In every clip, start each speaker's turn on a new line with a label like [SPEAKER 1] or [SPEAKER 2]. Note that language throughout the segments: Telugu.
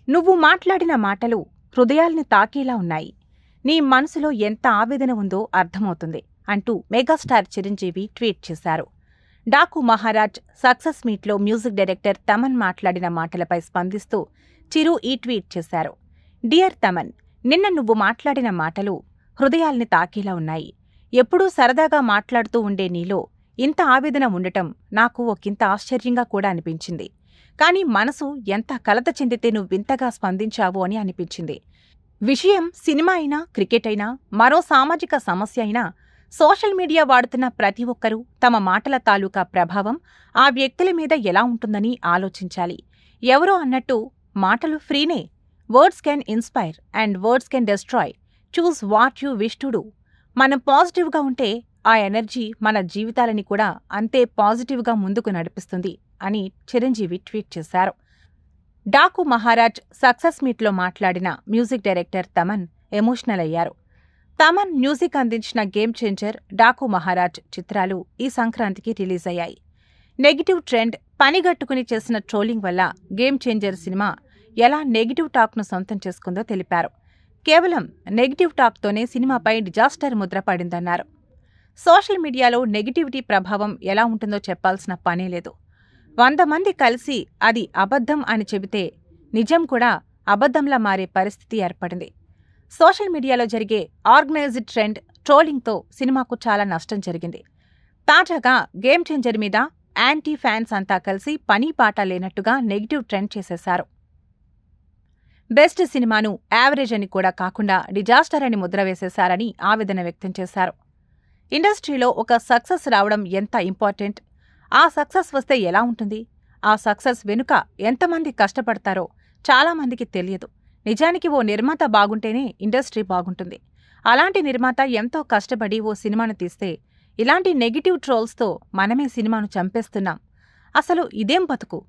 [SPEAKER 1] నువ్వు మాట్లాడిన మాటలు హృదయాల్ని తాకేలా ఉన్నాయి. నీ మనసులో ఎంత ఆవేదన ఉందో అర్థమవుతుంది అంటూ మెగాస్టార్ చిరంజీవి ట్వీట్ చేశారు. డాకు మహారాజ్ సక్సెస్ మీట్లో మ్యూజిక్ డైరెక్టర్ తమన్ మాట్లాడిన మాటలపై స్పందిస్తూ చిరు ఈ ట్వీట్ చేశారు. డియర్ తమన్, నిన్న నువ్వు మాట్లాడిన మాటలు హృదయాల్ని తాకేలా ఉన్నాయి. ఎప్పుడూ సరదాగా మాట్లాడుతూ ఉండే నీలో ఇంత ఆవేదన ఉండటం నాకు ఒకంత ఆశ్చర్యంగా కూడా అనిపించింది. కాని మనసు ఎంత కలత చెందితే నువ్వింతగా స్పందించావు అని అనిపించింది. విషయం సినిమా అయినా, క్రికెట్ అయినా, మరో సామాజిక సమస్య అయినా సోషల్ మీడియా వాడుతున్న ప్రతి ఒక్కరూ తమ మాటల తాలూకా ప్రభావం ఆ వ్యక్తుల మీద ఎలా ఉంటుందని ఆలోచించాలి. ఎవరో అన్నట్టు మాటలు ఫ్రీనే. Words can inspire and words can destroy. Choose what you wish to do. మనం పాజిటివ్గా ఉంటే ఆ ఎనర్జీ మన జీవితాలని కూడా అంతే పాజిటివ్గా ముందుకు నడిపిస్తుంది అని చిరంజీవి ట్వీట్ చేశారు. డాకు మహారాజ్ సక్సెస్ మీట్లో మాట్లాడిన మ్యూజిక్ డైరెక్టర్ తమన్ ఎమోషనల్ అయ్యారు. తమన్ మ్యూజిక్ అందించిన గేమ్ చేంజర్, డాకు మహారాజ్ చిత్రాలు ఈ సంక్రాంతికి రిలీజ్ అయ్యాయి. నెగిటివ్ ట్రెండ్, పనిగట్టుకుని చేసిన ట్రోలింగ్ వల్ల గేమ్ చేంజర్ సినిమా ఎలా నెగిటివ్ టాక్ను సొంతం చేసుకుందో తెలిపారు. కేవలం నెగిటివ్ టాక్తోనే సినిమాపై డిజాస్టర్ ముద్ర పడిందన్నారు. సోషల్ మీడియాలో నెగిటివిటీ ప్రభావం ఎలా ఉంటుందో చెప్పాల్సిన పనేలేదు. 100 మంది కలిసి అది అబద్ధం అని చెబితే నిజం కూడా అబద్ధంలా మారే పరిస్థితి ఏర్పడింది. సోషల్ మీడియాలో జరిగే ఆర్గనైజ్డ్ ట్రెండ్, ట్రోలింగ్తో సినిమాకు చాలా నష్టం జరిగింది. తాజాగా గేమ్ చేంజర్ మీద యాంటీ ఫ్యాన్స్ అంతా కలిసి పనీ పాట లేనట్టుగా నెగిటివ్ ట్రెండ్ చేసేశారు. బెస్ట్ సినిమాను యావరేజ్ అని కూడా కాకుండా డిజాస్టర్ అని ముద్ర వేసేశారని ఆవేదన వ్యక్తం చేశారు. ఇండస్ట్రీలో ఒక సక్సెస్ రావడం ఎంత ఇంపార్టెంట్, ఆ సక్సెస్ వస్తే ఎలా ఉంటుంది, ఆ సక్సెస్ వెనుక ఎంతమంది కష్టపడతారో చాలామందికి తెలియదు. నిజానికి ఓ నిర్మాత బాగుంటేనే ఇండస్ట్రీ బాగుంటుంది. అలాంటి నిర్మాత ఎంతో కష్టపడి ఓ సినిమాను తీస్తే ఇలాంటి నెగిటివ్ ట్రోల్స్తో మనమే సినిమాను చంపేస్తున్నాం. అసలు ఇదేం బతుకు?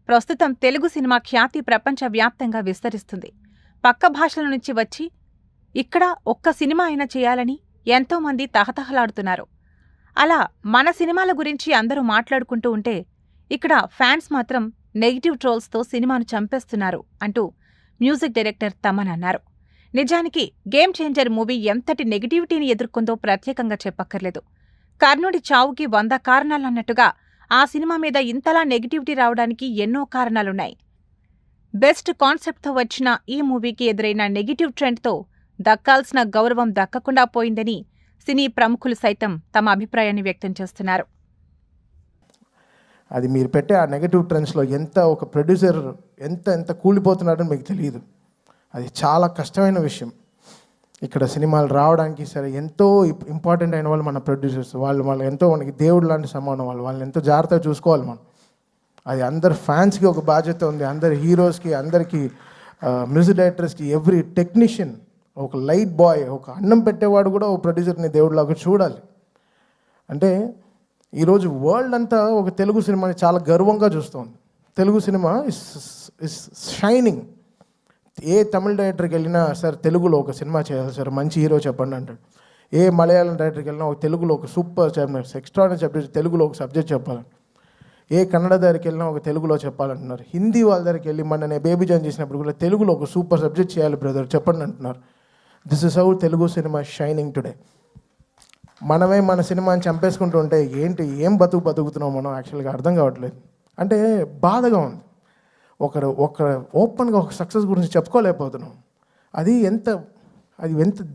[SPEAKER 1] ప్రస్తుతం తెలుగు సినిమా ఖ్యాతి ప్రపంచవ్యాప్తంగా విస్తరిస్తుంది. పక్క భాషల నుంచి వచ్చి ఇక్కడ ఒక్క సినిమా అయినా చేయాలని ఎంతోమంది తహతహలాడుతున్నారు. అలా మన సినిమాల గురించి అందరూ మాట్లాడుకుంటూ ఉంటే ఇక్కడ ఫ్యాన్స్ మాత్రం నెగిటివ్ ట్రోల్స్తో సినిమాను చంపేస్తున్నారు అంటూ మ్యూజిక్ డైరెక్టర్ తమన్ అన్నారు. నిజానికి గేమ్ చేంజర్ మూవీ ఎంతటి నెగిటివిటీని ఎదుర్కొందో ప్రత్యేకంగా చెప్పక్కర్లేదు. కర్ణుడి చావుకి 100 కారణాలన్నట్టుగా ఆ సినిమా మీద ఇంతలా నెగిటివిటీ రావడానికి ఎన్నో కారణాలున్నాయి. బెస్ట్ కాన్సెప్ట్తో వచ్చిన ఈ మూవీకి ఎదురైన నెగిటివ్ ట్రెండ్తో దక్కాల్సిన గౌరవం దక్కకుండా పోయిందని సినీ ప్రముఖులు సైతం తమ అభిప్రాయాన్ని వ్యక్తం చేస్తున్నారు.
[SPEAKER 2] అది మీరు పెట్టే ఆ నెగటివ్ ట్రెండ్స్లో ఎంత ఒక ప్రొడ్యూసర్ ఎంత కూలిపోతున్నాడని మీకు తెలియదు. అది చాలా కష్టమైన విషయం. ఇక్కడ సినిమాలు రావడానికి సరే ఎంతో ఇంపార్టెంట్ అయిన వాళ్ళు మన ప్రొడ్యూసర్స్. వాళ్ళు ఎంతో మనకి దేవుడు లాంటి సమానం. వాళ్ళని ఎంతో జాగ్రత్తగా చూసుకోవాలి మనం. అది అందరు ఫ్యాన్స్కి ఒక బాధ్యత ఉంది. అందరి హీరోస్కి, అందరికీ మ్యూజిక్ డైరెక్టర్స్కి, ఎవ్రీ టెక్నీషియన్, ఒక లైట్ బాయ్, ఒక అన్నం పెట్టేవాడు కూడా ఒక ప్రొడ్యూసర్ని దేవుడిలాగా చూడాలి. అంటే ఈరోజు వరల్డ్ అంతా ఒక తెలుగు సినిమాని చాలా గర్వంగా చూస్తుంది. Telugu cinema is shining. ఏ తమిళ డైరెక్టర్కి వెళ్ళినా సార్ తెలుగులో ఒక సినిమా చేయాలి సార్, మంచి హీరో చెప్పండి అంటాడు. ఏ మలయాళం డైరెక్టర్కి వెళ్ళినా ఒక తెలుగులో ఒక సూపర్ ఎక్స్ట్రాడినరీ సబ్జెక్ట్, తెలుగులో ఒక సబ్జెక్ట్ చెప్పాలి. ఏ కన్నడ దగ్గరికి వెళ్ళినా ఒక తెలుగులో చెప్పాలంటున్నారు. హిందీ వాళ్ళ దగ్గరికి వెళ్ళి మొన్న నేను బేబీ జాన్ చేసినప్పుడు కూడా తెలుగులో ఒక సూపర్ సబ్జెక్ట్ చేయాలి బ్రదర్ చెప్పండి అంటున్నారు. This is how Telugu cinema shining today. మనమే మన సినిమాని చంపేసుకుంటూ ఉంటే ఏం బతుకుతున్నాం మనం యాక్చువల్గా అర్థం కావట్లేదు. అంటే బాధగా ఉంది. ఒక ఓపెన్గా ఒక సక్సెస్ గురించి చెప్పుకోలేకపోతున్నాం. అది ఎంత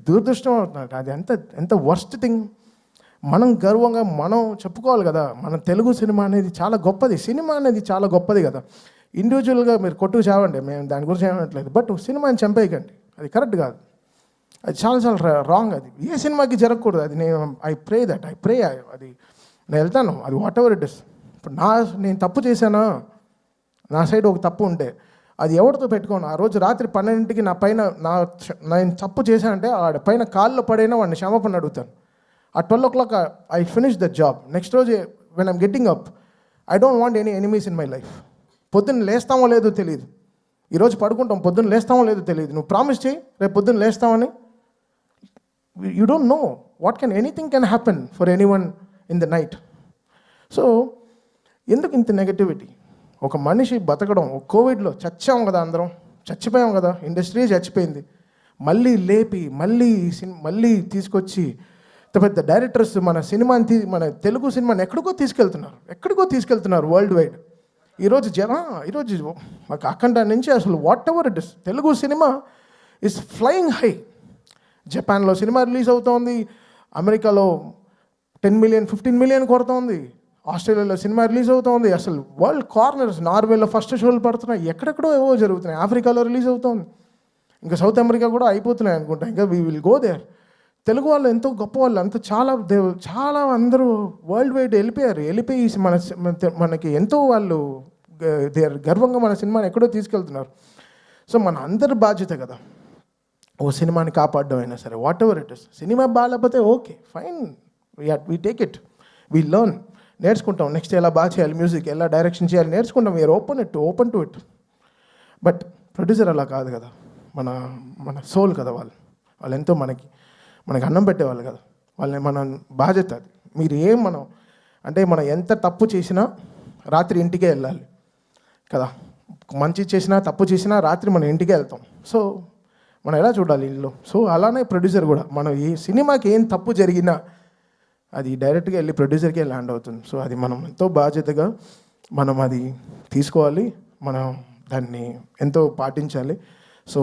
[SPEAKER 2] దురదృష్టం అవుతున్నారు. అది ఎంత వర్స్ట్ థింగ్. మనం గర్వంగా మనం చెప్పుకోవాలి కదా, మన తెలుగు సినిమా అనేది చాలా గొప్పది. సినిమా అనేది చాలా గొప్పది కదా. ఇండివిజువల్గా మీరు కొట్టుకు చావండి, మేము దాని గురించి ఏమనట్లేదు. బట్ సినిమాని చంపేయకండి, అది కరెక్ట్ కాదు. అది చాలా రాంగ్. అది ఏ సినిమాకి జరగకూడదు. అది ఐ ప్రే అది నేను వెళ్తాను. అది వాట్ ఎవర్ ఇట్ ఇస్. ఇప్పుడు నేను తప్పు చేశానా, నా సైడ్ ఒక తప్పు ఉంటే అది ఎవరితో పెట్టుకోను. ఆ రోజు రాత్రి 12కి నా పైన నేను తప్పు చేశానంటే ఆ పైన కాల్లో పడైనా వాడిని క్షమాపణ అడుగుతాను. ఆ 12 o'clock I finish the job. Next రోజు when I'm getting up I don't want any enemies in my life. పొద్దున్న లేస్తామో లేదో తెలియదు. ఈరోజు పడుకుంటాం, పొద్దున్న లేస్తామో లేదో తెలియదు. నువ్వు ప్రామిస్ చేయి రేపు పొద్దున్న లేస్తామని. You don't know anything can happen for anyone in the night. So ఎందుకు ఇంత నెగటివిటీ? ఒక మనిషి బతకడం, కోవిడ్లో చచ్చాం కదా అందరం. చచ్చిపోయాం కదా, ఇండస్ట్రీ చచ్చిపోయింది. మళ్ళీ లేపి మళ్ళీ తీసుకొచ్చి పెద్ద డైరెక్టర్స్ మన తెలుగు సినిమాని ఎక్కడికో తీసుకెళ్తున్నారు వరల్డ్ వైడ్. ఈరోజు మాకు అఖండ నుంచి అసలు what ever it is, Telugu cinema is flying high. జపాన్లో సినిమా రిలీజ్ అవుతోంది, అమెరికాలో 10 మిలియన్ 15 మిలియన్ కొడుతోంది, ఆస్ట్రేలియాలో సినిమా రిలీజ్ అవుతోంది. అసలు వరల్డ్ కార్నర్స్, నార్వేలో ఫస్ట్ షోలు పడుతున్నాయి, ఎక్కడెక్కడో ఏవో జరుగుతున్నాయి, ఆఫ్రికాలో రిలీజ్ అవుతోంది, ఇంకా సౌత్ అమెరికా కూడా అయిపోతున్నాయి అనుకుంటా. ఇంకా we will go there. Telugu వాళ్ళు ఎంతో గొప్ప వాళ్ళు, అంత చాలా అందరూ వరల్డ్ వైడ్ వెళ్ళిపోయి మనకి ఎంతో వాళ్ళు గర్వంగా మన సినిమాని ఎక్కడో తీసుకెళ్తున్నారు. సో మన అందరి బాధ్యత కదా ఓ సినిమాని కాపాడడం అయినా సరే, whatever it is. Cinema బాగాలేకపోతే okay fine, we take it, we learn, నేర్చుకుంటాం. నెక్స్ట్ ఎలా బాగా చేయాలి, మ్యూజిక్ ఎలా డైరెక్షన్ చేయాలి నేర్చుకుంటాం. We are open to it. But producer అలా కాదు కదా, మన సోల్ కదా వాళ్ళు ఎంతో మనకి అన్నం పెట్టేవాళ్ళు కదా, మన బాధ్యత అది. మనం ఎంత తప్పు చేసినా రాత్రి ఇంటికే వెళ్ళాలి కదా, మంచి చేసినా తప్పు చేసినా రాత్రి మనం ఇంటికే వెళ్తాం. సో మనం ఎలా చూడాలి ఇల్లు. సో అలానే ప్రొడ్యూసర్ కూడా, మనం ఈ సినిమాకి ఏం తప్పు జరిగినా అది డైరెక్ట్గా వెళ్ళి ప్రొడ్యూసర్కే ల్యాండ్ అవుతుంది. సో అది మనం ఎంతో బాధ్యతగా మనం అది తీసుకోవాలి, మనం దాన్ని ఎంతో పాటించాలి. సో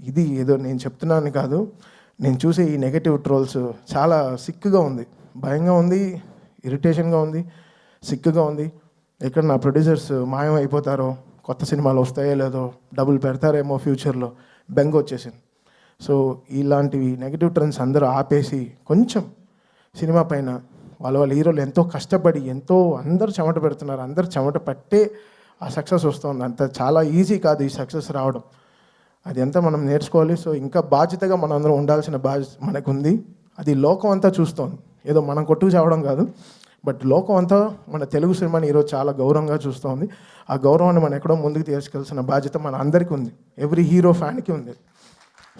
[SPEAKER 2] ఇది ఏదో నేను చెప్తున్నాను కాదు, నేను చూసే ఈ నెగటివ్ ట్రోల్స్ చాలా సిక్కుగా ఉంది, భయంగా ఉంది, ఇరిటేషన్గా ఉంది, సిక్కుగా ఉంది. ఎక్కడ నా ప్రొడ్యూసర్స్ మాయం అయిపోతారో, కొత్త సినిమాలు వస్తాయో లేదో, డబ్బులు పెడతారేమో ఫ్యూచర్లో, బెంగ వచ్చేసింది. సో ఇలాంటివి నెగటివ్ ట్రెండ్స్ అందరూ ఆపేసి కొంచెం సినిమా పైన వాళ్ళ హీరోలు ఎంతో కష్టపడి అందరూ చెమట పెడుతున్నారు, అందరూ చెమట పట్టే ఆ సక్సెస్ వస్తుంది. అంత చాలా ఈజీ కాదు ఈ సక్సెస్ రావడం, అది అంతా మనం నేర్చుకోవాలి. సో ఇంకా బాధ్యతగా మనం అందరం ఉండాల్సిన బాధ్యత మనకుంది. అది లోకం అంతా చూస్తోంది, ఏదో మనం కొట్టుకు చావడం కాదు, బట్ లోకం అంతా మన తెలుగు సినిమాని ఈరోజు చాలా గౌరవంగా చూస్తోంది. ఆ గౌరవాన్ని మనం ఎక్కడో ముందుకు తీసుకెళ్లాల్సిన బాధ్యత మన అందరికీ ఉంది, ఎవ్రీ హీరో ఫ్యాన్కి ఉంది.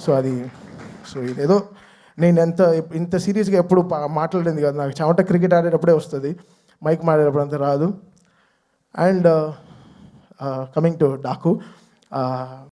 [SPEAKER 2] సో ఇదేదో నేను ఇంత సీరియస్గా ఎప్పుడు మాట్లాడింది కదా, నాకు చెమట క్రికెట్ ఆడేటప్పుడే వస్తుంది, మైక్ మాడేటప్పుడు అంత రాదు. And coming to Daaku,